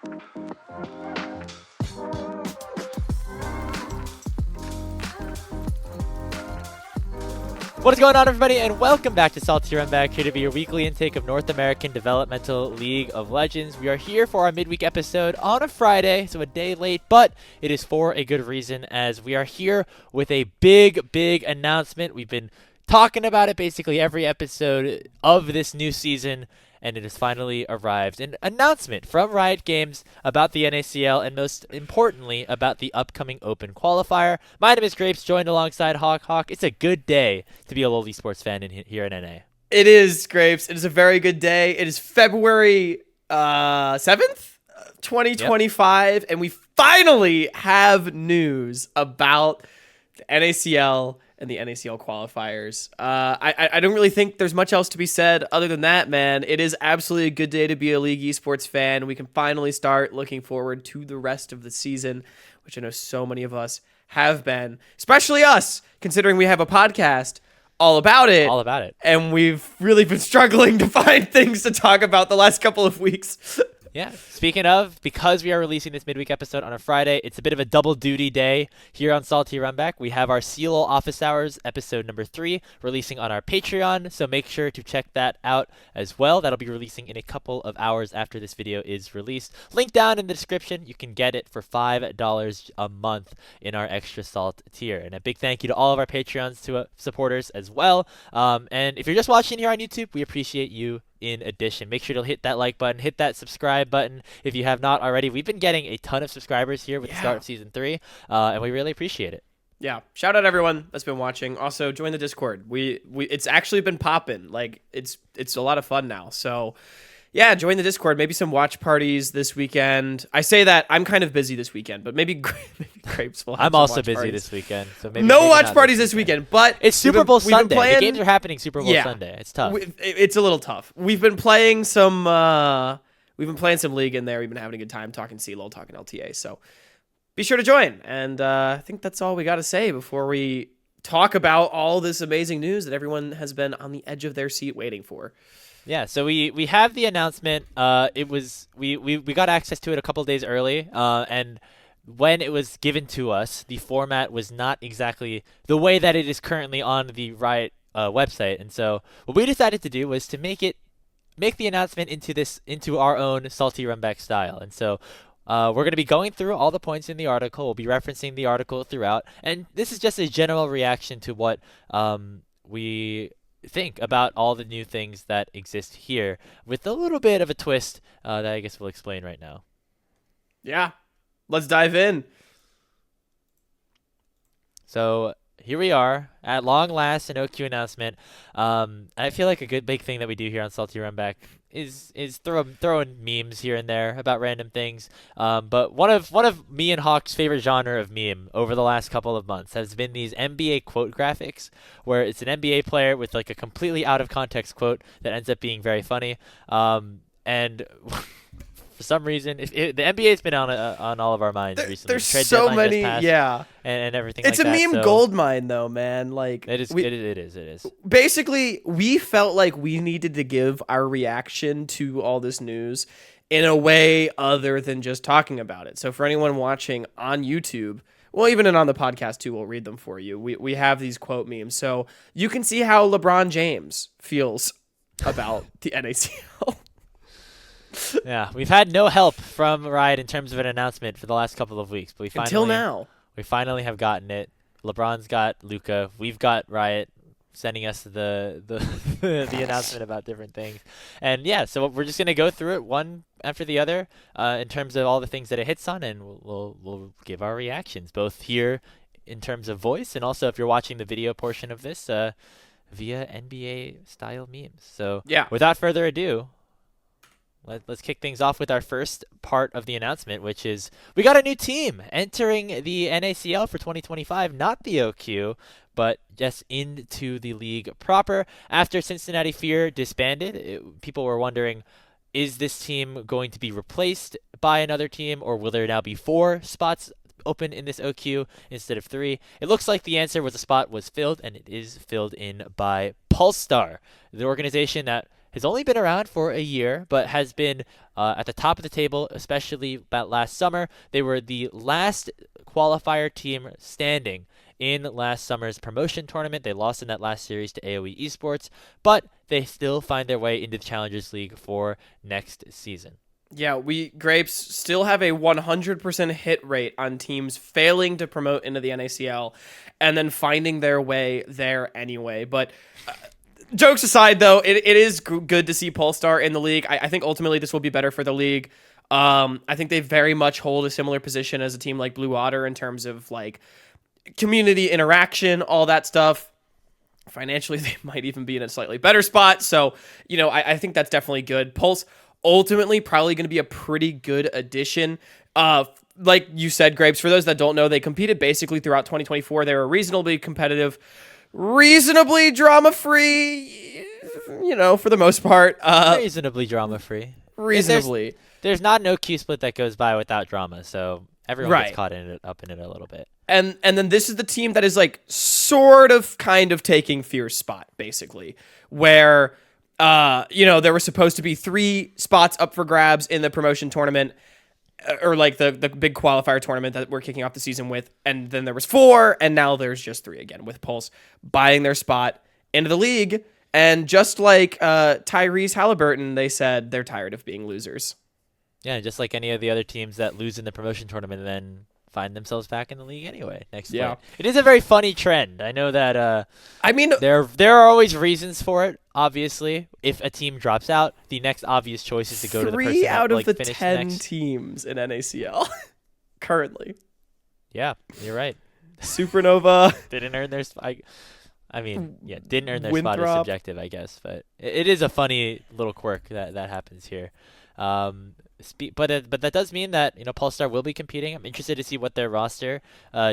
What is going on, everybody, and welcome back to Salty Runback, here to be your weekly intake of North American Developmental League of Legends. We are here for our midweek episode on a Friday, so a day late, but it is for a good reason, as we are here with a big announcement. We've been talking about it basically every episode of this new season, and it has finally arrived. An announcement from Riot Games about the NACL, and most importantly, about the upcoming Open Qualifier. My name is Grapes, joined alongside Hawk. It's a good day to be a lowly sports fan here in NA. It is, Grapes. It is a very good day. It is February 7th, 2025, and we finally have news about the NACL and the NACL qualifiers. I don't really think there's much else to be said other than that, man. It is absolutely a good day to be a League esports fan. We can finally start looking forward to the rest of the season, which I know so many of us have been, especially us, considering we have a podcast all about it. And we've really been struggling to find things to talk about the last couple of weeks. Yeah, speaking of, because we are releasing this midweek episode on a Friday, it's a bit of a double duty day here on Salty Runback. We have our NACL Office Hours episode number 3 releasing on our Patreon, so make sure to check that out as well. That'll be releasing in a couple of hours after this video is released. Link down in the description. You can get it for $5 a month in our Extra Salt tier. And a big thank you to all of our Patreons supporters as well. And if you're just watching here on YouTube, we appreciate you. In addition, make sure to hit that like button, hit that subscribe button if you have not already. We've been getting a ton of subscribers here with the start of Season 3, and we really appreciate it. Yeah, shout out everyone that's been watching. Also, join the Discord. It's actually been popping. Like it's a lot of fun now. So, yeah, join the Discord. Maybe some watch parties this weekend. I say that I'm kind of busy this weekend, but maybe Grapes will have I'm some also watch busy parties this weekend, so maybe no watch parties this weekend. But it's Super Bowl Sunday. The games are happening Super Bowl Sunday. It's tough. It's a little tough. We've been playing some League in there. We've been having a good time talking CLOL, talking LTA. So be sure to join. And I think that's all we got to say before we talk about all this amazing news that everyone has been on the edge of their seat waiting for. Yeah, so we have the announcement. We got access to it a couple days early, and when it was given to us, the format was not exactly the way that it is currently on the Riot website. And so what we decided to do was to make the announcement into our own Salty Runback style. And so we're going to be going through all the points in the article. We'll be referencing the article throughout, and this is just a general reaction to what we think about all the new things that exist here, with a little bit of a twist that I guess we'll explain right now. Yeah, let's dive in. So here we are at long last, an OQ announcement. I feel like a good big thing that we do here on Salty Runback is throwing memes here and there about random things. But one of me and Hawk's favorite genre of meme over the last couple of months has been these NBA quote graphics, where it's an NBA player with like a completely out of context quote that ends up being very funny. And for some reason, the NBA's been on all of our minds recently. There's so many, and everything. It's like that. It's a meme gold mine, though, man. Like it is. It is. Basically, we felt like we needed to give our reaction to all this news in a way other than just talking about it. So for anyone watching on YouTube, well, even on the podcast too, we'll read them for you. We have these quote memes, so you can see how LeBron James feels about the NACL. Yeah, we've had no help from Riot in terms of an announcement for the last couple of weeks, but we finally have gotten it. LeBron's got Luka. We've got Riot sending us the the announcement about different things, and yeah, so we're just gonna go through it one after the other in terms of all the things that it hits on, and we'll give our reactions both here in terms of voice, and also if you're watching the video portion of this via NBA style memes. So yeah, without further ado, let's kick things off with our first part of the announcement, which is we got a new team entering the NACL for 2025, not the OQ, but just into the league proper. After Cincinnati Fear disbanded, people were wondering, is this team going to be replaced by another team, or will there now be 4 spots open in this OQ instead of 3? It looks like the answer was a spot was filled, and it is filled in by Pulsar, the organization that has only been around for a year, but has been at the top of the table, especially about last summer. They were the last qualifier team standing in last summer's promotion tournament. They lost in that last series to AoE Esports, but they still find their way into the Challengers League for next season. Yeah, we Grapes still have a 100% hit rate on teams failing to promote into the NACL and then finding their way there anyway. But jokes aside, though, it is good to see Polestar in the league. I think ultimately this will be better for the league. I think they very much hold a similar position as a team like Blue Water in terms of like community interaction, all that stuff. Financially, they might even be in a slightly better spot. So, I think that's definitely good. Pulse ultimately probably going to be a pretty good addition. Like you said, Grapes, for those that don't know, they competed basically throughout 2024. They were reasonably competitive, reasonably drama-free, for the most part. Reasonably drama-free. Reasonably. There's not an OQ split that goes by without drama, so everyone gets caught up in it a little bit. And then this is the team that is like sort of kind of taking Fear's spot, basically, where there were supposed to be 3 spots up for grabs in the promotion tournament, or like the big qualifier tournament that we're kicking off the season with, and then there was 4, and now there's just 3 again, with Pulse buying their spot into the league. And just like Tyrese Halliburton, they said they're tired of being losers. Yeah, just like any of the other teams that lose in the promotion tournament and then find themselves back in the league anyway next year. It is a very funny trend. I know that there are always reasons for it, obviously. If a team drops out, the next obvious choice is to go to the person 3 out that, of the finished 10 next. teams in NACL currently. Yeah, you're right. Supernova didn't earn their didn't earn their Winthrop. spot is subjective, I guess, but it is a funny little quirk that happens here. But that does mean that Polestar will be competing. I'm interested to see what their roster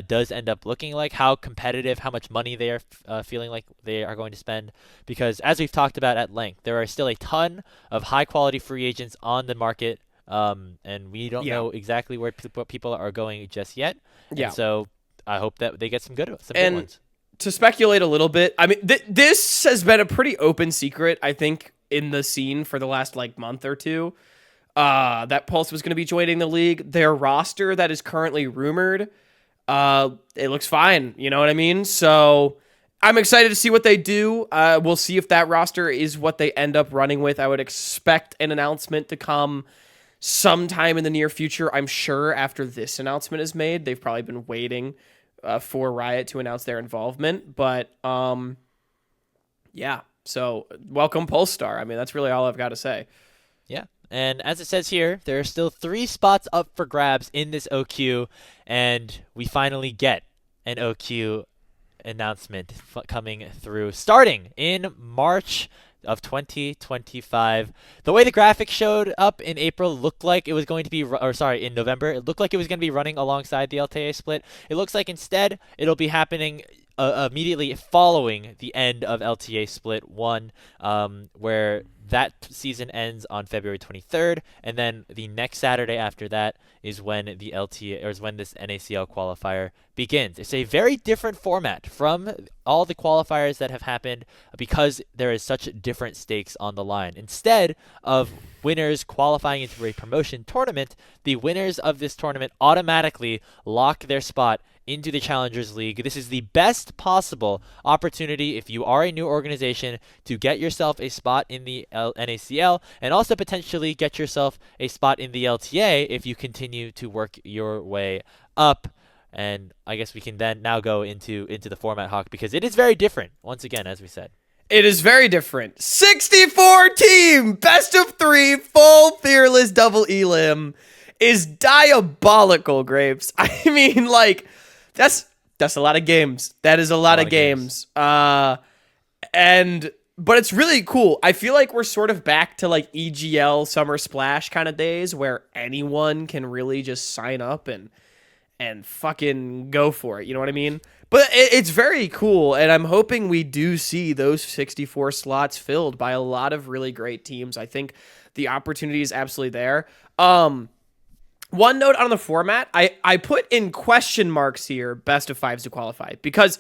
does end up looking like, how competitive, how much money they are feeling like they are going to spend. Because as we've talked about at length, there are still a ton of high quality free agents on the market, and we don't know exactly what people are going just yet. Yeah. And so I hope that they get some good ones. To speculate a little bit, I mean, this has been a pretty open secret, I think, in the scene for the last month or two. That Pulse was going to be joining the league. Their roster that is currently rumored, it looks fine. You know what I mean? So I'm excited to see what they do. We'll see if that roster is what they end up running with. I would expect an announcement to come sometime in the near future. I'm sure after this announcement is made. They've probably been waiting for Riot to announce their involvement. But yeah. So welcome Polestar. I mean, that's really all I've got to say. Yeah. And as it says here, there are still 3 spots up for grabs in this OQ, and we finally get an OQ announcement coming through starting in March of 2025. The way the graphic showed up in April looked like it was going to be, in November, it looked like it was going to be running alongside the LTA split. It looks like instead it'll be happening immediately following the end of LTA Split 1, where that season ends on February 23rd, and then the next Saturday after that is when the LTA, or is when this NACL qualifier begins. It's a very different format from all the qualifiers that have happened because there is such different stakes on the line. Instead of winners qualifying into a promotion tournament, the winners of this tournament automatically lock their spot into the Challengers League. This is the best possible opportunity if you are a new organization to get yourself a spot in the NACL and also potentially get yourself a spot in the LTA if you continue to work your way up. And I guess we can then now go into the format, Hawk, because it is very different, once again, as we said. It is very different. 64 team, best of 3, full fearless double elim is diabolical, Grapes. I mean, that's a lot of games. That is a lot of games. But it's really cool. I feel like we're sort of back to EGL Summer Splash kind of days where anyone can really just sign up and fucking go for it. You know what I mean? But it's very cool, and I'm hoping we do see those 64 slots filled by a lot of really great teams. I think the opportunity is absolutely there. One note on the format, I put in question marks here, best of 5s to qualify, because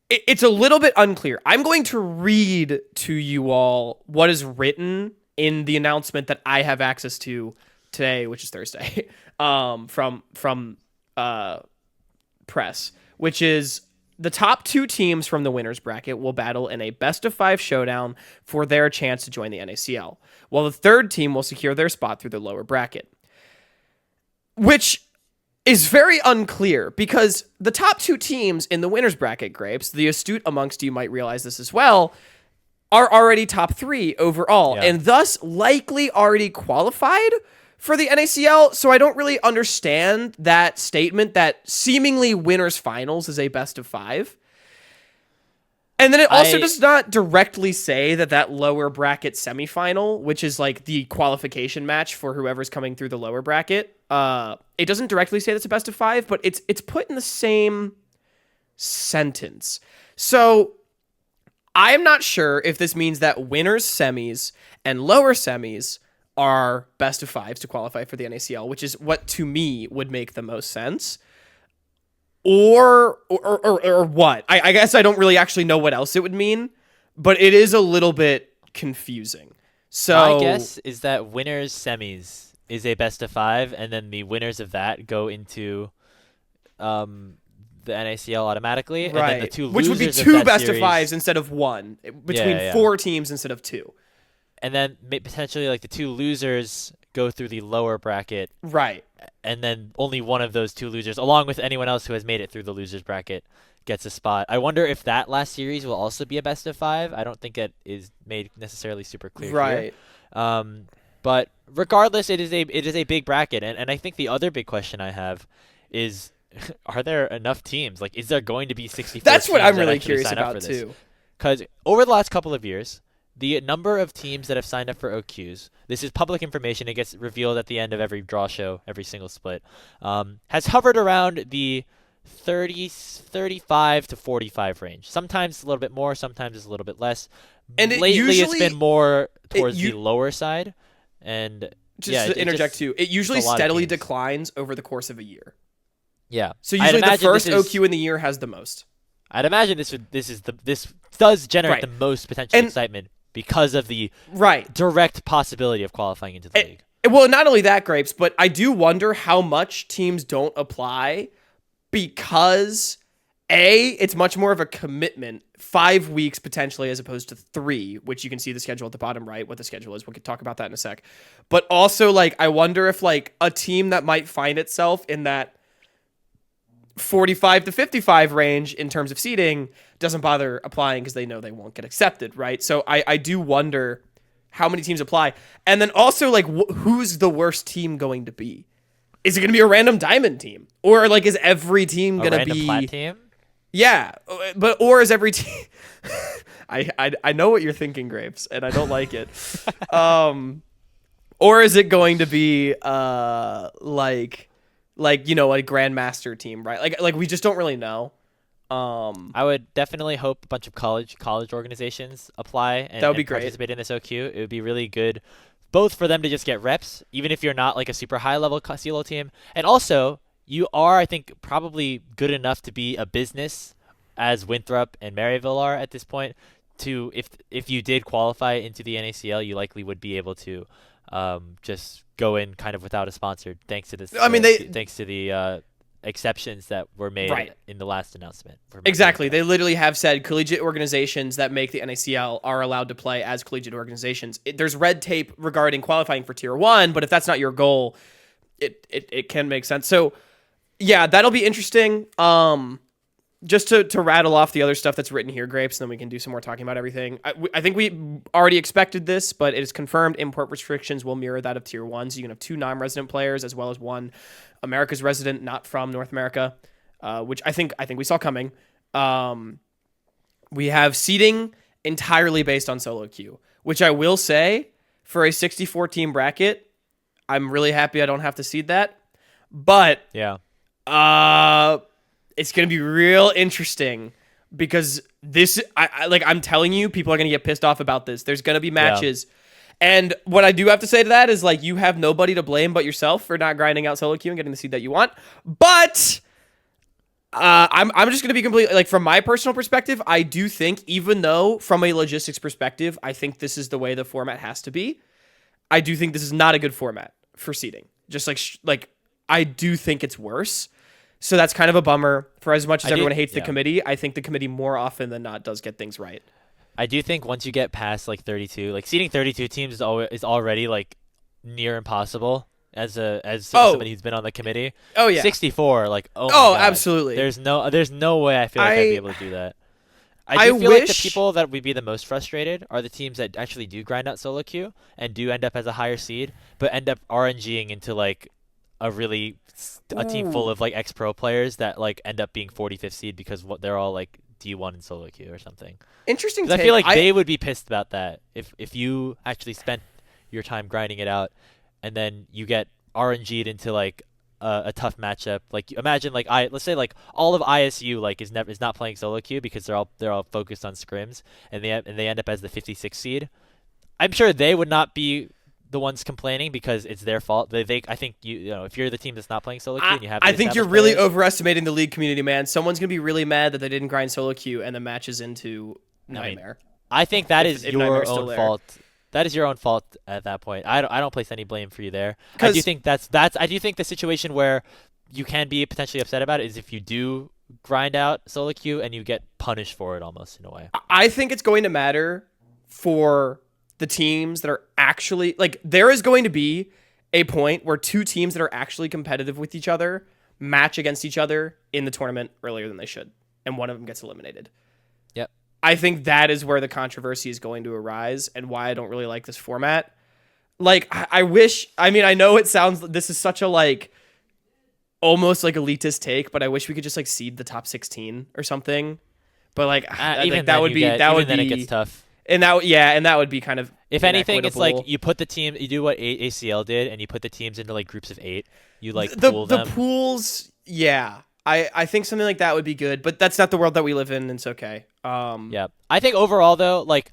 it's a little bit unclear. I'm going to read to you all what is written in the announcement that I have access to today, which is Thursday, from press, which is the top 2 teams from the winners bracket will battle in a best-of-5 showdown for their chance to join the NACL, while the third team will secure their spot through the lower bracket, which is very unclear because the top 2 teams in the winners bracket, Grapes, the astute amongst you might realize this as well, are already top 3 overall, and thus likely already qualified for the NACL. So I don't really understand that statement that seemingly winners finals is a best of 5. And then it also does not directly say that lower bracket semifinal, which is like the qualification match for whoever's coming through the lower bracket, it doesn't directly say that's a best of 5, but it's put in the same sentence. So I'm not sure if this means that winners semis and lower semis are best of 5s to qualify for the NACL, which is what to me would make the most sense. Or what? I guess I don't really actually know what else it would mean, but it is a little bit confusing. So my guess is that winners semis is a best of 5, and then the winners of that go into the NACL automatically, right? And then the 2 which would be losers 2 of that best series, of 5s instead of 1, between 4 teams instead of 2. And then potentially like the 2 losers go through the lower bracket, right? And then only one of those 2 losers, along with anyone else who has made it through the losers bracket, gets a spot. I wonder if that last series will also be a best of 5. I don't think it is made necessarily super clear right here. But regardless, it is a big bracket, and I think the other big question I have is, are there enough teams? Like, is there going to be 64 That's teams what I'm that really actually curious sign up about for this? too. Because over the last couple of years, the number of teams that have signed up for OQs, this is public information, it gets revealed at the end of every draw show, every single split, has hovered around the 35 to 45 range. Sometimes a little bit more, sometimes it's a little bit less. And lately it's been more towards the lower side. And just to interject too, it usually steadily declines over the course of a year. Yeah. So usually the first OQ in the year has the most. I'd imagine this does generate the most potential excitement because of the direct possibility of qualifying into the league. Well, not only that, Grapes, but I do wonder how much teams don't apply because it's much more of a commitment, 5 weeks potentially as opposed to 3, which you can see the schedule at the bottom right, what the schedule is. We could talk about that in a sec. But also, like, I wonder if like a team that might find itself in that 45 to 55 range in terms of seeding doesn't bother applying because they know they won't get accepted, right? So I do wonder how many teams apply. And then also, like, who's the worst team going to be? Is it going to be a random diamond team? Or, like, is every team going to be... a random plat team? Yeah, or is every team... I know what you're thinking, Grapes, and I don't like it. Or is it going to be, like, you know, a grandmaster team, right? Like we just don't really know. I would definitely hope a bunch of college organizations apply and, that would be and great. Participate in this OQ. It would be really good, both for them to just get reps, even if you're not like a super high level CLO team, and also you are, I think, probably good enough to be a business, as Winthrop and Maryville are at this point. To if you did qualify into the NACL, you likely would be able to just go in kind of without a sponsor, thanks to this. Thanks to the exceptions that were made in the last announcement. Exactly. They literally have said collegiate organizations that make the NACL are allowed to play as collegiate organizations. There's red tape regarding qualifying for Tier 1, but if that's not your goal, it can make sense. So, yeah, that'll be interesting. Just to rattle off the other stuff that's written here, Grapes, and then we can do some more talking about everything. I think we already expected this, but it is confirmed import restrictions will mirror that of Tier 1. So you can have 2 non-resident players as well as 1 America's resident, not from North America, which I think we saw coming. We have seeding entirely based on solo queue, which I will say, for a 64-team bracket, I'm really happy I don't have to seed that. But yeah, it's going to be real interesting because this, I'm telling you, people are going to get pissed off about this. There's going to be matches. Yeah. And what I do have to say to that is, like, you have nobody to blame but yourself for not grinding out solo queue and getting the seed that you want. But I'm just gonna be completely like from my personal perspective. I do think, even though from a logistics perspective, I think this is the way the format has to be. I do think this is not a good format for seeding. Just like I do think it's worse. So that's kind of a bummer. For as much as everyone hates the committee, I think the committee more often than not does get things right. I do think once you get past like 32, like seeding 32 teams is already like near impossible as somebody who's been on the committee. Oh yeah. 64, like oh my Oh, God. absolutely. There's no way I feel like I'd be able to do that. I do feel like the people that would be the most frustrated are the teams that actually do grind out solo queue and do end up as a higher seed, but end up RNGing into like a team full of like ex-pro players that like end up being 45th seed because they're all like D1 in solo queue or something. Interesting. I feel like they would be pissed about that if you actually spent your time grinding it out and then you get RNG'd into like a tough matchup. Like imagine like let's say like all of ISU like is not playing solo queue because they're all focused on scrims and they end up as the 56th seed. I'm sure they would not be the ones complaining because it's their fault. I think you know if you're the team that's not playing solo queue and you have I think you're really players, overestimating the league community, man. Someone's gonna be really mad that they didn't grind solo queue and the match is into Nightmare. I think that is your own fault. That is your own fault at that point. I don't place any blame for you there. I do think I do think the situation where you can be potentially upset about it is if you do grind out solo queue and you get punished for it almost in a way. I think it's going to matter for the teams that are actually like there is going to be a point where two teams that are actually competitive with each other match against each other in the tournament earlier than they should, and one of them gets eliminated. Yep. I think that is where the controversy is going to arise and why I don't really like this format. Like, I wish, I mean, I know this is such a like, almost like elitist take, but I wish we could just like seed the top 16 or something. But like, even that would be, then it gets tough. And that would be kind of, if anything, it's like you put the team, you do what ACL did and you put the teams into like groups of 8. You like pool them. The pools, yeah. I think something like that would be good, but that's not the world that we live in, and it's okay. Yeah. I think overall, though, like,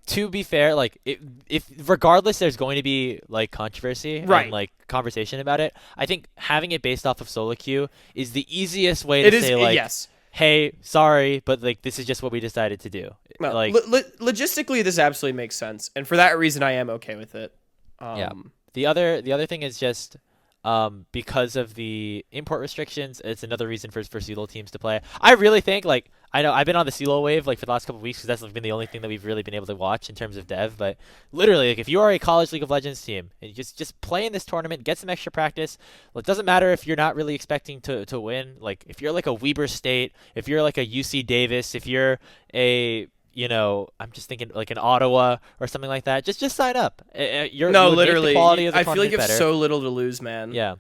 to be fair, like, if regardless there's going to be, like, controversy and, like, conversation about it, I think having it based off of solo queue is the easiest way to say, like, yes. Hey, sorry, but, like, this is just what we decided to do. Well, like, logistically, this absolutely makes sense, and for that reason, I am okay with it. Yeah. The other thing is just... because of the import restrictions, it's another reason for CELO teams to play. I really think, like, I know I've been on the CELO wave like for the last couple of weeks because that's been the only thing that we've really been able to watch in terms of dev. But literally, like, if you are a college League of Legends team and you just play in this tournament, get some extra practice. Well, it doesn't matter if you're not really expecting to win. Like, if you're like a Weber State, if you're like a UC Davis, if you're a I'm just thinking like an Ottawa or something like that. Just sign up. Literally, quality of the I feel like you have better. so little to lose, man. Yeah,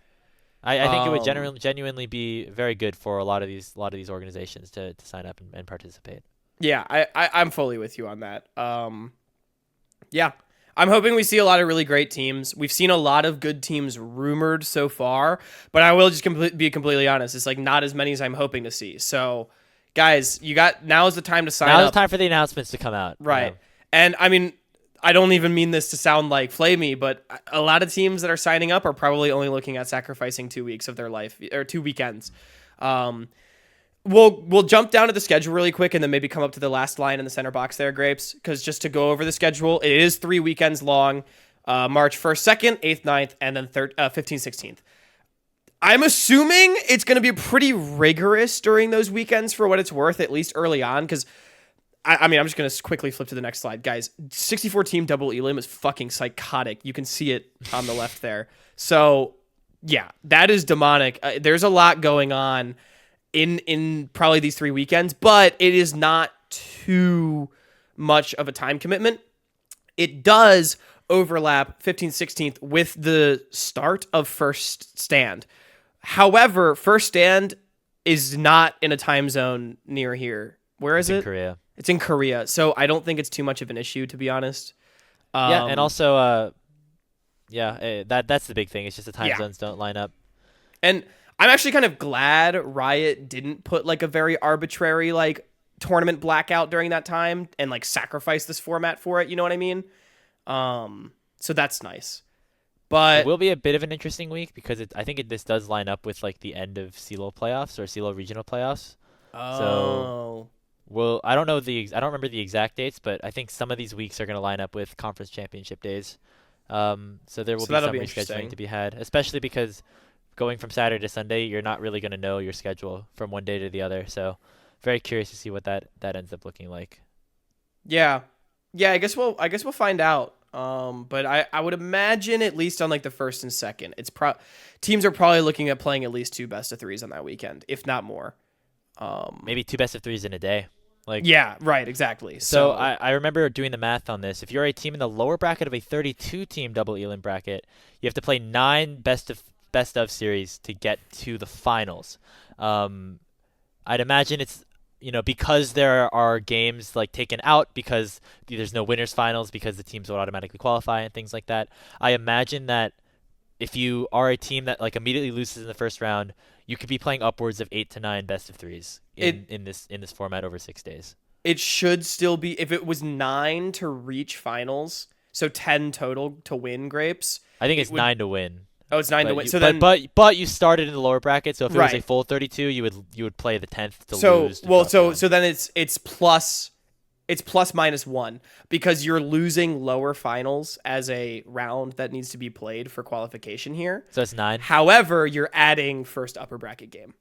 I think it would genuinely be very good for a lot of these organizations to sign up and participate. Yeah, I'm fully with you on that. Yeah, I'm hoping we see a lot of really great teams. We've seen a lot of good teams rumored so far, but I will just be completely honest. It's like not as many as I'm hoping to see. So. Guys, now is the time to sign up. Now is the time for the announcements to come out. Right. Yeah. And I mean, I don't even mean this to sound like flamey, but a lot of teams that are signing up are probably only looking at sacrificing 2 weeks of their life or 2 weekends. We'll jump down to the schedule really quick and then maybe come up to the last line in the center box there, Grapes, because just to go over the schedule, it is 3 weekends long, March 1st, 2nd, 8th, 9th, and then 15th, 16th. I'm assuming it's going to be pretty rigorous during those weekends for what it's worth, at least early on, because, I mean, I'm just going to quickly flip to the next slide. Guys, 64-team double elim is fucking psychotic. You can see it on the left there. So, yeah, that is demonic. There's a lot going on in probably these 3 weekends, but it is not too much of a time commitment. It does overlap 15th, 16th with the start of First Stand. However, First Stand is not in a time zone near here. Where is it? In Korea. It's in Korea. So I don't think it's too much of an issue, to be honest. Yeah, and also, that's the big thing. It's just the time zones don't line up. And I'm actually kind of glad Riot didn't put like a very arbitrary like tournament blackout during that time and like sacrifice this format for it. You know what I mean? So that's nice. But It will be a bit of an interesting week because I think this does line up with like the end of CELO playoffs or CELO regional playoffs. So oh, I don't know I don't remember the exact dates, but I think some of these weeks are going to line up with conference championship days. So there will so be that'll some be rescheduling interesting. to be had, especially because going from Saturday to Sunday, you're not really going to know your schedule from one day to the other. So very curious to see what that ends up looking like. Yeah, yeah. I guess we'll find out. But I would imagine at least on like the first and second, teams are probably looking at playing at least 2 best of threes on that weekend, if not more. Maybe 2 best of 3s in a day. Like Yeah, right, exactly. so So I remember doing the math on this. If you're a team in the lower bracket of a 32 team double elim bracket, you have to play 9 best of series to get to the finals. Um, I'd imagine it's because there are games like taken out because there's no winners finals because the teams will automatically qualify and things like that. I imagine that if you are a team that like immediately loses in the first round, you could be playing upwards of 8 to 9 best of 3s it in this format over 6 days. it should still be, if it was 9 to reach finals, so 10 total to win grapes. I think It it's would 9 to win. Oh, it's 9 to But win. you, So but then but you started in the lower bracket, so if it was a right. full 32, you would play the 10th to So lose. To well, drop so down. so then it's plus minus 1 because you're losing lower finals as a round that needs to be played for qualification here. So it's 9. However, you're adding first upper bracket game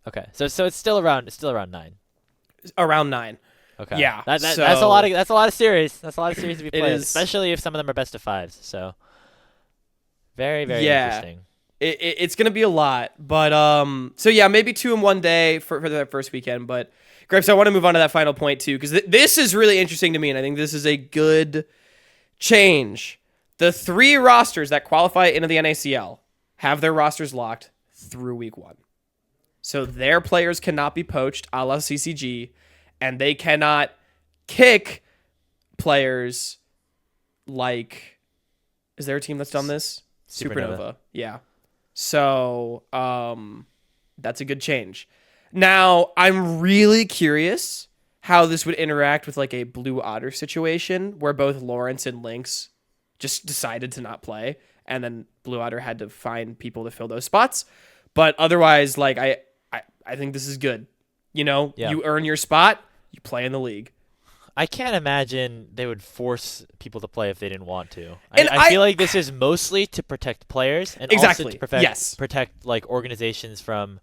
Okay, so it's still around 9. around 9. Okay. Yeah, That's so a lot of series. That's a lot of series to be it played, is. especially if some of them are best of 5s. So very very Yeah, interesting. it's gonna be a lot, but so yeah, maybe 2 in one day for that first weekend. But Grapes, I want to move on to that final point too because this is really interesting to me, and I think this is a good change. The 3 rosters that qualify into the NACL have their rosters locked through week 1, so their players cannot be poached, a la CCG, and they cannot kick players like. Is there a team that's done this? Supernova. Yeah. So, that's a good change. Now, I'm really curious how this would interact with like a Blue Otter situation where both Lawrence and Lynx just decided to not play, and then Blue Otter had to find people to fill those spots. But otherwise, like I think this is good. Yeah. You earn your spot, you play in the league. I can't imagine they would force people to play if they didn't want to. And I feel like this is mostly to protect players and Exactly. also to protect Yes. protect like organizations from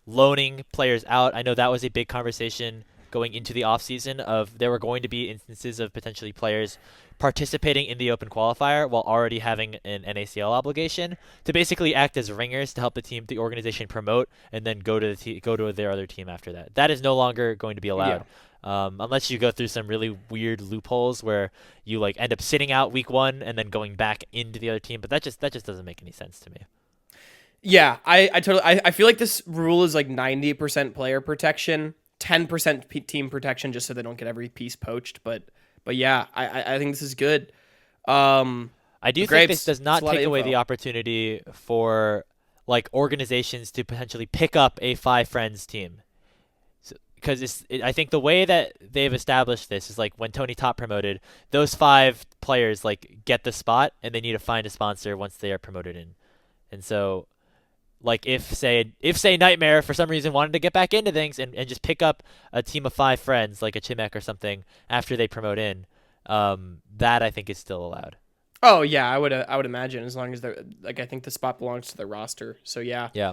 loaning players out. I know that was a big conversation going into the offseason of there were going to be instances of potentially players participating in the open qualifier while already having an NACL obligation to basically act as ringers to help the organization promote and then go to their other team after that. That is no longer going to be allowed. Unless you go through some really weird loopholes where you like end up sitting out week 1 and then going back into the other team, but that just doesn't make any sense to me. Yeah, I feel like this rule is like 90% player protection, 10% team protection, just so they don't get every piece poached. But yeah, I think this is good. I do think Grapes, this does not it's a lot take of away info. the opportunity for like organizations to potentially pick up a 5 friends team. Because I think the way that they've established this is like when Tony Top promoted, those 5 players like get the spot and they need to find a sponsor once they are promoted in. And so like if say Nightmare for some reason wanted to get back into things and just pick up a team of 5 friends like a Chimek or something after they promote in, that I think is still allowed. Oh yeah, I would imagine as long as they're like, I think the spot belongs to the roster. So yeah. Yeah.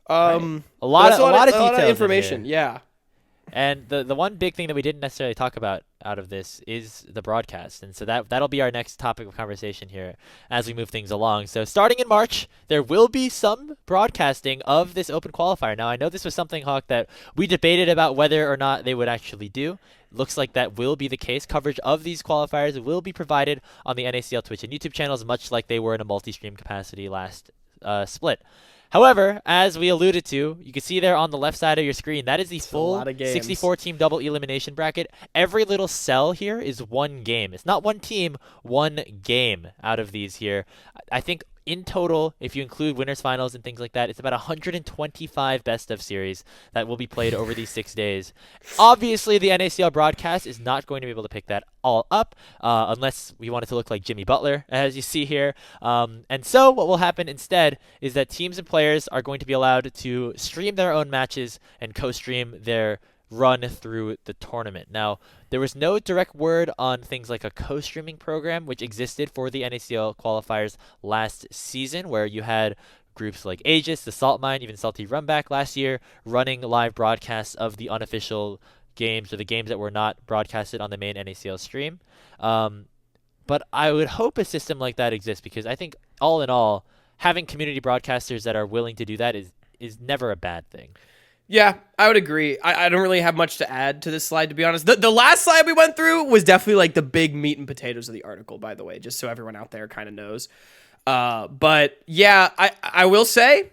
Right. A lot of details in information. here. Yeah. And the one big thing that we didn't necessarily talk about out of this is the broadcast. And so that'll be our next topic of conversation here as we move things along. So starting in March, there will be some broadcasting of this open qualifier. Now, I know this was something, Hawk, that we debated about whether or not they would actually do. Looks like that will be the case. Coverage of these qualifiers will be provided on the NACL Twitch and YouTube channels, much like they were in a multi-stream capacity last split. However, as we alluded to, you can see there on the left side of your screen, that is the full 64-team double elimination bracket. Every little cell here is one game. It's not one team, one game out of these here. I think in total, if you include winners finals and things like that, it's about 125 best of series that will be played over these 6 days. Obviously, the NACL broadcast is not going to be able to pick that all up unless we want it to look like Jimmy Butler, as you see here. And so what will happen instead is that teams and players are going to be allowed to stream their own matches and co-stream their run through the tournament. Now, there was no direct word on things like a co-streaming program, which existed for the NACL qualifiers last season, where you had groups like Aegis, the Salt Mine, even Salty Runback last year, running live broadcasts of the unofficial games or the games that were not broadcasted on the main NACL stream. But I would hope a system like that exists, because I think all in all, having community broadcasters that are willing to do that is never a bad thing. Yeah, I would agree. I don't really have much to add to this slide, to be honest. The last slide we went through was definitely like the big meat and potatoes of the article, by the way, just so everyone out there kind of knows. But yeah, I will say,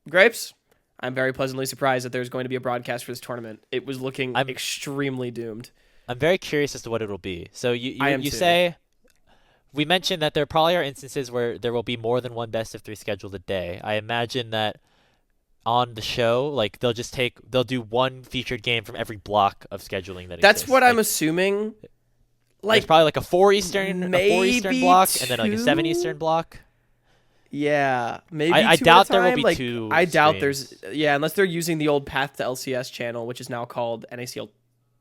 Grapes, I'm very pleasantly surprised that there's going to be a broadcast for this tournament. It was looking extremely doomed. I'm very curious as to what it'll be. So you say, we mentioned that there probably are instances where there will be more than one best of 3 scheduled a day. I imagine that on the show, like they'll do one featured game from every block of scheduling that That's exists. what I'm assuming. Like, there's probably like a 4 Eastern block, and then like a 7 Eastern block. Yeah, maybe I two doubt at a there will time. be like, two. I doubt streams. unless they're using the old Path to LCS channel, which is now called NACL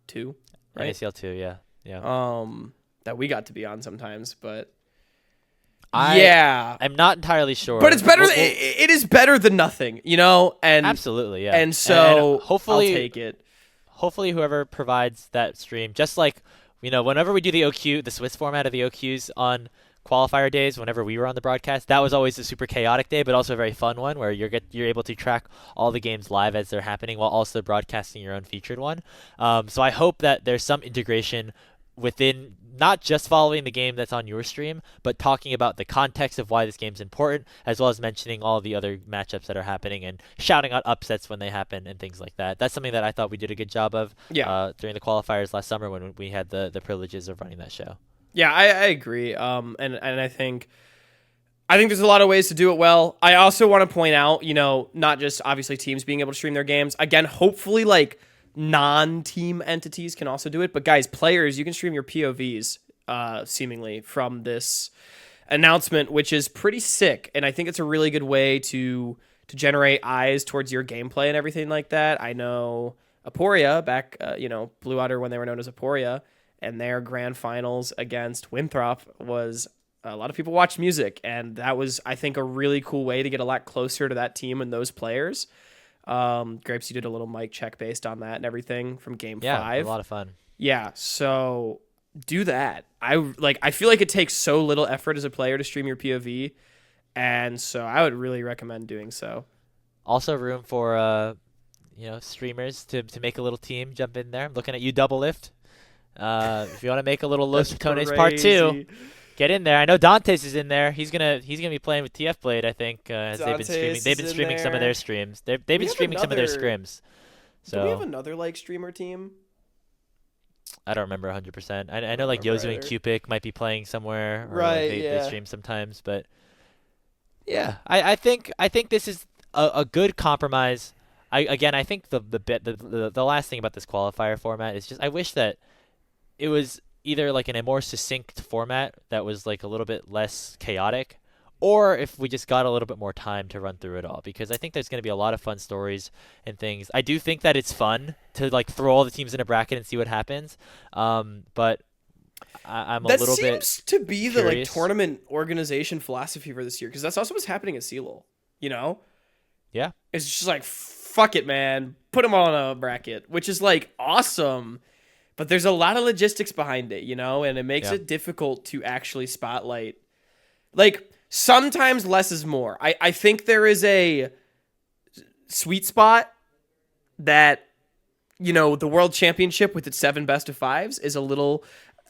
2, right? NACL 2, yeah. That we got to be on sometimes, but I'm not entirely sure. But it's better. It is better than nothing, And absolutely, yeah. And so and hopefully, I'll take it. Hopefully, whoever provides that stream, just like whenever we do the Swiss format of the OQs on qualifier days, whenever we were on the broadcast, that was always a super chaotic day, but also a very fun one where you're able to track all the games live as they're happening while also broadcasting your own featured one. So I hope that there's some integration within not just following the game that's on your stream, but talking about the context of why this game's important, as well as mentioning all the other matchups that are happening and shouting out upsets when they happen and things like that. That's something that I thought we did a good job of during the qualifiers last summer when we had the privileges of running that show. Yeah, I agree. And I think there's a lot of ways to do it well. I also want to point out, not just obviously teams being able to stream their games. Again, hopefully like non-team entities can also do it. But guys, players, you can stream your POVs seemingly from this announcement, which is pretty sick. And I think it's a really good way to generate eyes towards your gameplay and everything like that. I know Aporia back, Blue Otter when they were known as Aporia, and their grand finals against Winthrop was a lot of people watched music. And that was, I think, a really cool way to get a lot closer to that team and those players. Grapes, you did a little mic check based on that and everything from game 5. Yeah, a lot of fun. Yeah, so do that. I feel like it takes so little effort as a player to stream your POV, and so I would really recommend doing so. Also room for streamers to make a little team, jump in there. I'm looking at you, Double Lift. If you want to make a little Los Tones part 2, get in there. I know Dantes is in there. He's gonna be playing with TF Blade, I think, as they've been streaming some of their streams. They've been streaming some of their scrims. So do we have another streamer team? I don't remember 100%. I know Yozu and Cupic might be playing somewhere. Or right. They stream sometimes, but yeah, I think this is a good compromise. I think the last thing about this qualifier format is just I wish that it was either like in a more succinct format that was like a little bit less chaotic, or if we just got a little bit more time to run through it all, because I think there's going to be a lot of fun stories and things. I do think that it's fun to throw all the teams in a bracket and see what happens, but I'm a little bit That seems to be curious. The tournament organization philosophy for this year, because that's also what's happening at CELO, Yeah. It's just fuck it, man. Put them all in a bracket, which is awesome. But there's a lot of logistics behind it, and it makes it difficult to actually spotlight. Sometimes less is more. I think there is a sweet spot that, the World Championship with its 7 best of 5s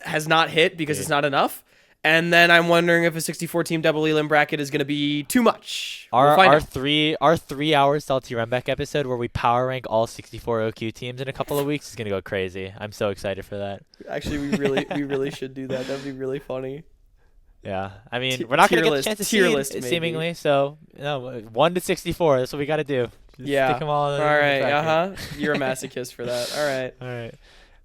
has not hit because it's not enough. And then I'm wondering if a 64-team double elim bracket is going to be too much. Our 3 hour Salty Runback episode where we power rank all 64 OQ teams in a couple of weeks is going to go crazy. I'm so excited for that. Actually, we really should do that. That'd be really funny. Yeah, I mean, we're not going to get the chance to see it, list, seemingly. So, 1 to 64. That's what we got to do. Just Yeah. stick them all in right. the bracket. You're a masochist for that. All right. All right.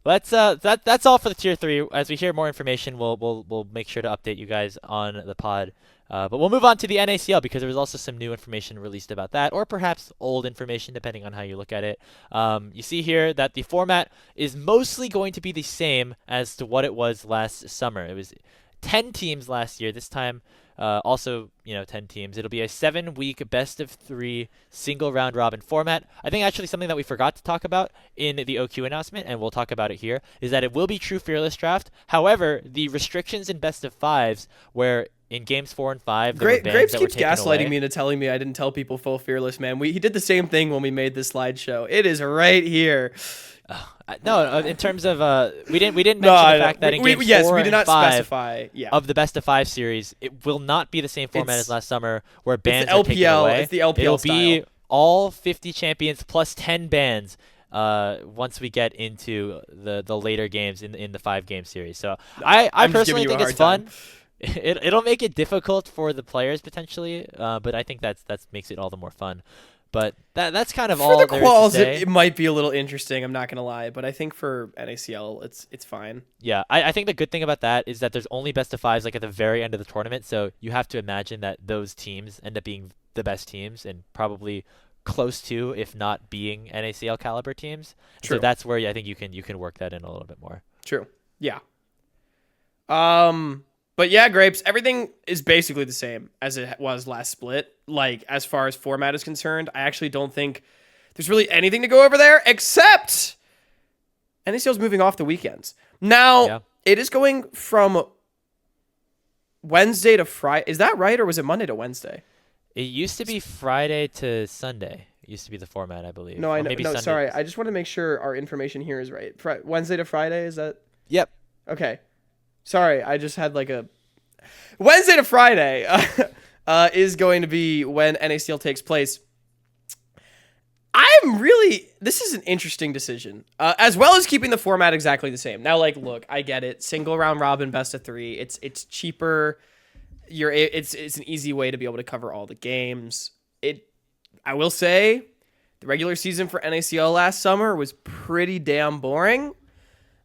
Let's that's all for the tier 3. As we hear more information, we'll make sure to update you guys on the pod. But we'll move on to the NACL because there was also some new information released about that, or perhaps old information, depending on how you look at it. You see here that the format is mostly going to be the same as to what it was last summer. It was 10 teams last year. This time, also 10 teams. It'll be a 7-week best of 3 single round robin format. I think actually something that we forgot to talk about in the OQ announcement, and we'll talk about it here, is that it will be true fearless draft. However, the restrictions in best of 5s, where in games 4 and 5, Grapes keeps gaslighting me into telling me I didn't tell people full fearless, man. He did the same thing when we made this slideshow. It is right here. No, in terms of we didn't mention the fact that in games 4 we did not and 5 specify of the best of 5 series, it will not be the same format as last summer, where bans are taken away. It's the LPL It'll style. be all 50 champions plus 10 bans. Once we get into the later games in the 5-game series, so I personally think it's fun. It'll make it difficult for the players potentially, but I think that makes it all the more fun. But that's kind of all for the there quals. is to say. It might be a little interesting. I'm not gonna lie, but I think for NACL, it's fine. Yeah, I think the good thing about that is that there's only best of 5s like at the very end of the tournament, so you have to imagine that those teams end up being the best teams and probably close to, if not being NACL caliber teams. True. So that's where I think you can work that in a little bit more. True. Yeah. But yeah, Grapes, everything is basically the same as it was last split. Like, as far as format is concerned, I actually don't think there's really anything to go over there, except NACL's moving off the weekends. Now, It is going from Wednesday to Friday. Is that right, or was it Monday to Wednesday? It used to be Friday to Sunday. It used to be the format, I believe. No, I know. Maybe No, Sunday. sorry. I just want to make sure our information here is right. Wednesday to Friday, is that? Yep. Okay. Sorry, I just had like a Wednesday to Friday is going to be when NACL takes place. This is an interesting decision, as well as keeping the format exactly the same. Now, look, I get it. Single round robin, best of 3. It's cheaper. It's an easy way to be able to cover all the games. I will say, the regular season for NACL last summer was pretty damn boring.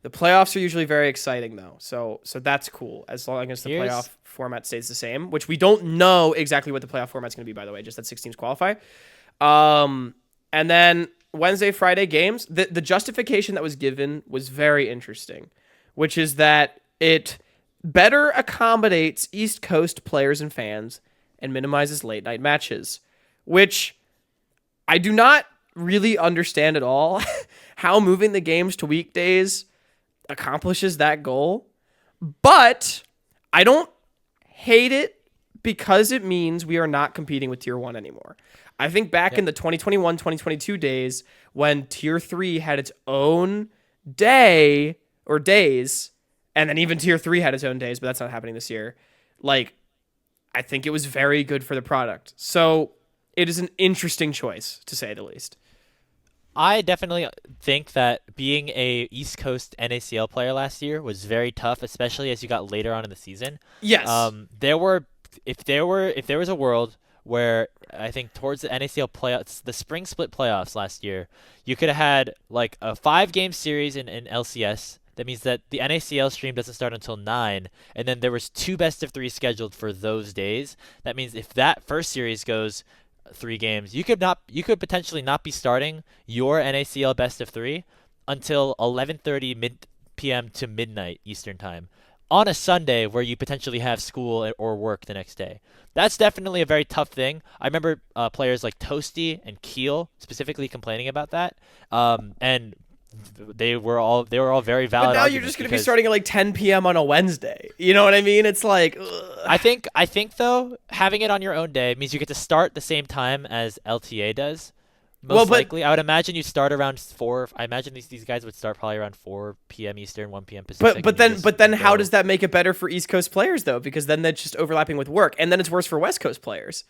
The playoffs are usually very exciting, though, so that's cool, as long as the playoff format stays the same, which we don't know exactly what the playoff format's going to be, by the way, just that 6 teams qualify. And then Wednesday, Friday games, the justification that was given was very interesting, which is that it better accommodates East Coast players and fans and minimizes late-night matches, which I do not really understand at all how moving the games to weekdays accomplishes that goal, but I don't hate it because it means we are not competing with Tier 1 anymore. I think back in the 2021-2022 days when Tier 3 had its own day or days, and then even Tier 3 had its own days, but that's not happening this year. I think it was very good for the product. So it is an interesting choice, to say the least. I definitely think that being a East Coast NACL player last year was very tough, especially as you got later on in the season. Yes. If there was a world where I think towards the NACL playoffs, the spring split playoffs last year, you could have had like a 5-game series in LCS. That means that the NACL stream doesn't start until 9, and then there was 2 best of 3 scheduled for those days. That means if that first series goes 3 games, you could potentially not be starting your NACL best of 3 until 11:30 p.m. to midnight Eastern time on a Sunday where you potentially have school or work the next day. That's definitely a very tough thing. I remember players like Toasty and Keel specifically complaining about that, and they were all very valid. But now you're just going to be starting at 10 p.m. on a Wednesday. You know what I mean? It's like, ugh. I think though, having it on your own day means you get to start the same time as LTA does. Most likely, I would imagine you start around 4. I imagine these guys would start probably around 4 p.m. Eastern, 1 p.m. Pacific. But then how does that make it better for East Coast players though? Because then that's just overlapping with work, and then it's worse for West Coast players.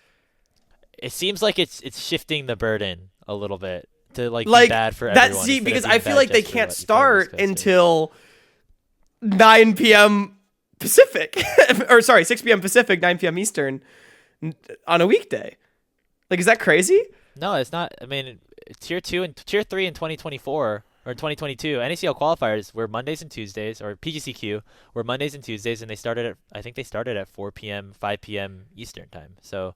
It seems like it's shifting the burden a little bit to be bad for everyone. Because I feel like they can't start until 9 p.m. Pacific, or sorry, 6 p.m. Pacific, 9 p.m. Eastern on a weekday. Like, is that crazy? No, it's not. I mean, tier 2 and tier 3 in 2024 or 2022, NACL qualifiers were Mondays and Tuesdays, or PGCQ were Mondays and Tuesdays, and I think they started at 4 p.m., 5 p.m. Eastern time. So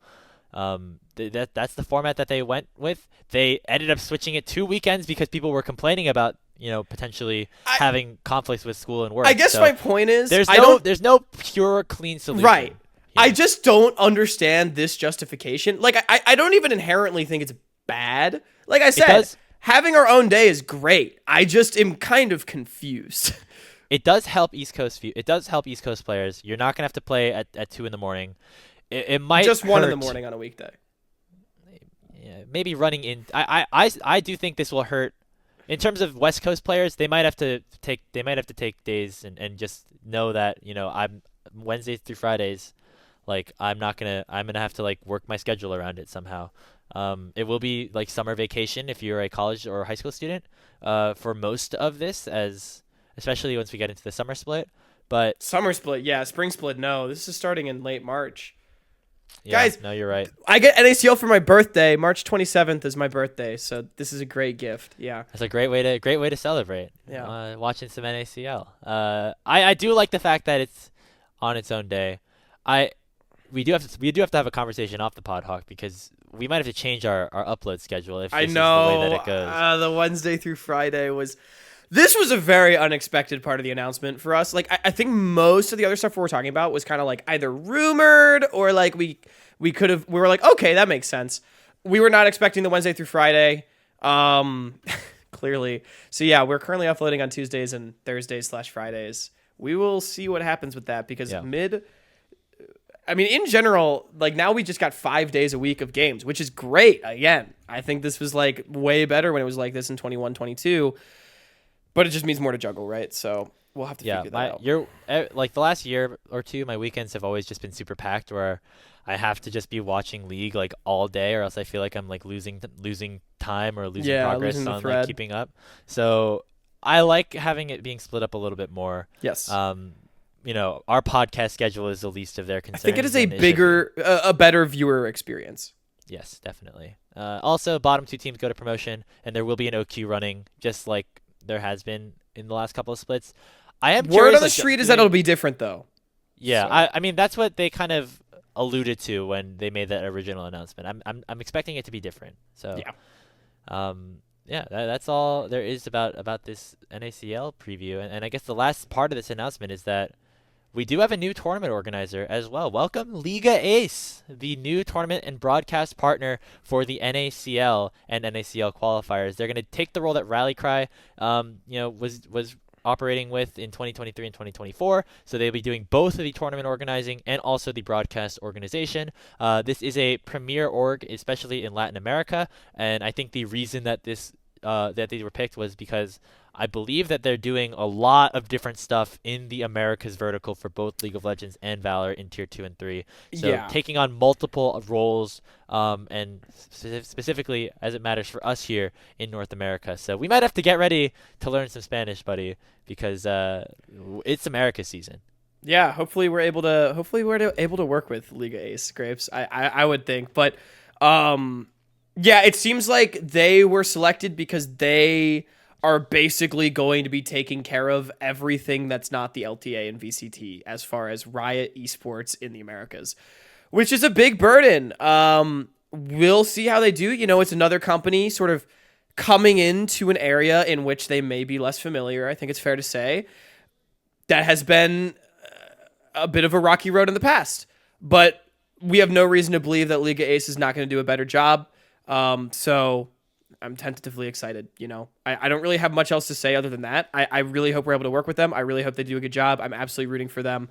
that's the format that they went with. They ended up switching it 2 weekends because people were complaining about potentially having conflicts with school and work. I guess my point is there's no pure clean solution. Right. I just don't understand this justification. Like, I don't even inherently think it's bad. Like I said, having our own day is great. I just am kind of confused. It does help East Coast players. You're not gonna have to play at 2 in the morning. It might just 1 in the hurt. morning on a weekday. Yeah, maybe running in. I do think this will hurt. In terms of West Coast players, they might have to take days and just know that I'm Wednesdays through Fridays. Like, I'm gonna have to like work my schedule around it somehow. It will be like summer vacation if you're a college or high school student for most of this, especially once we get into the summer split. But summer split, yeah, spring split, no. This is starting in late March. Yeah, guys, no, you're right. I get NACL for my birthday. March 27th is my birthday, so this is a great gift. Yeah, that's a great way to celebrate. Yeah, watching some NACL. I do like the fact that it's on its own day. We do have to have a conversation off the pod, Hawk, because we might have to change our upload schedule if this is the way that it goes. The Wednesday through Friday was a very unexpected part of the announcement for us. Like, I think most of the other stuff we were talking about was kind of like either rumored or like we were like, okay, that makes sense. We were not expecting the Wednesday through Friday. Clearly. So yeah, we're currently uploading on Tuesdays and Thursdays/Fridays. We will see what happens with that because in general, like, now we just got 5 days a week of games, which is great. Again, I think this was like way better when it was like this in 21, 22, but it just means more to juggle, right? So we'll have to figure that out. Like the last year or two, my weekends have always just been super packed where I have to just be watching League like all day, or else I feel like I'm like losing time or losing progress on like keeping up. So I like having it being split up a little bit more. Yes. Our podcast schedule is the least of their concerns. I think it is a better viewer experience. Yes, definitely. Also, bottom 2 teams go to promotion, and there will be an OQ running, just like there has been in the last couple of splits. Word on the street is that it'll be different, though. Yeah, so. I mean, that's what they kind of alluded to when they made that original announcement. I'm expecting it to be different. So yeah. That's all there is about this NACL preview. And I guess the last part of this announcement is that we do have a new tournament organizer as well. Welcome, Liga Ace, the new tournament and broadcast partner for the NACL and NACL qualifiers. They're going to take the role that Rallycry, was operating with in 2023 and 2024. So they'll be doing both of the tournament organizing and also the broadcast organization. This is a premier org, especially in Latin America. And I think the reason that that these were picked was because I believe that they're doing a lot of different stuff in the Americas vertical for both League of Legends and Valor in Tier 2 and 3. So taking on multiple roles, and specifically as it matters for us here in North America. So we might have to get ready to learn some Spanish, buddy, because it's America season. Yeah, hopefully we're able to work with Liga Ace, Grapes. I would think, but it seems like they were selected because they are basically going to be taking care of everything that's not the LTA and VCT as far as Riot esports in the Americas, which is a big burden. We'll see how they do. It's another company sort of coming into an area in which they may be less familiar. I think it's fair to say that has been a bit of a rocky road in the past, but we have no reason to believe that Liga Ace is not going to do a better job. So I'm tentatively excited. I don't really have much else to say other than that. I really hope we're able to work with them. I really hope they do a good job. I'm absolutely rooting for them.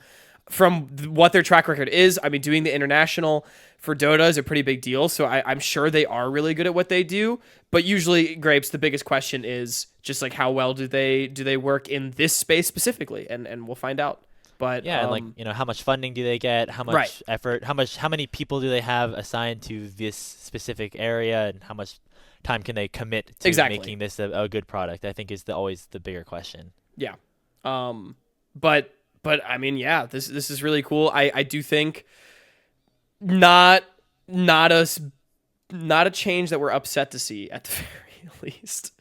From what their track record is, doing the international for Dota is a pretty big deal, so I'm sure they are really good at what they do. But usually, Grapes, the biggest question is just like how well do they work in this space specifically, and we'll find out. But and how much funding do they get? How much effort? How many people do they have assigned to this specific area, and how much time can they commit to making this a good product? I think is always the bigger question. Yeah. But But I mean, yeah, this is really cool. I do think not a change that we're upset to see at the very least.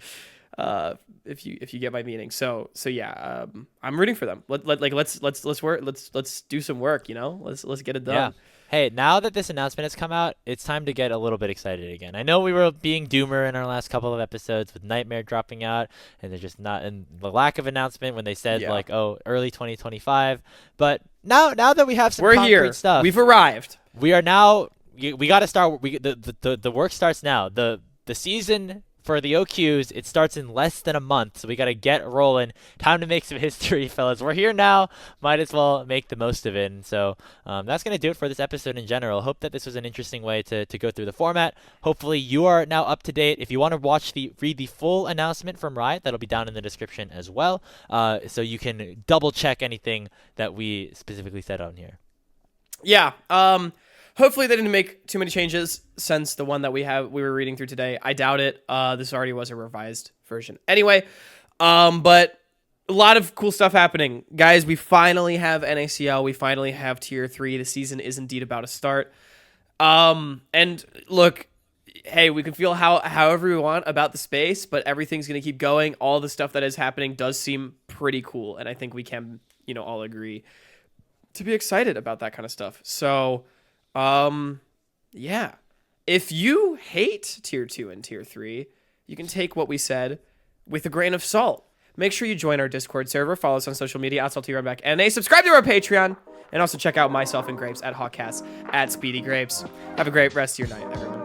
If you get my meaning. So yeah, I'm rooting for them. Let's work. Let's do some work. Let's get it done. Yeah. Hey, now that this announcement has come out, it's time to get a little bit excited again. I know we were being doomer in our last couple of episodes with Nightmare dropping out, and they're just not, and the lack of announcement when they said early 2025. But now that we have some we're concrete here. stuff, We've arrived. We are now. We got to start. The work starts now. The season for the OQs, it starts in less than a month, so we got to get rolling. Time to make some history, fellas. We're here now. Might as well make the most of it. And so that's going to do it for this episode in general. Hope that this was an interesting way to go through the format. Hopefully you are now up to date. If you want to read the full announcement from Riot, that'll be down in the description as well, so you can double check anything that we specifically said on here. Yeah. Hopefully they didn't make too many changes since the one that we were reading through today. I doubt it. This already was a revised version. Anyway, but a lot of cool stuff happening. Guys, we finally have NACL. We finally have Tier 3. The season is indeed about to start. And look, hey, we can feel however we want about the space, but everything's going to keep going. All the stuff that is happening does seem pretty cool, and I think we can, all agree to be excited about that kind of stuff. So, yeah. If you hate Tier 2 and Tier 3, you can take what we said with a grain of salt. Make sure you join our Discord server, follow us on social media, at Salty Runback NA, subscribe to our Patreon, and also check out myself and Grapes at Hawkcast, at Speedy Grapes. Have a great rest of your night, everyone.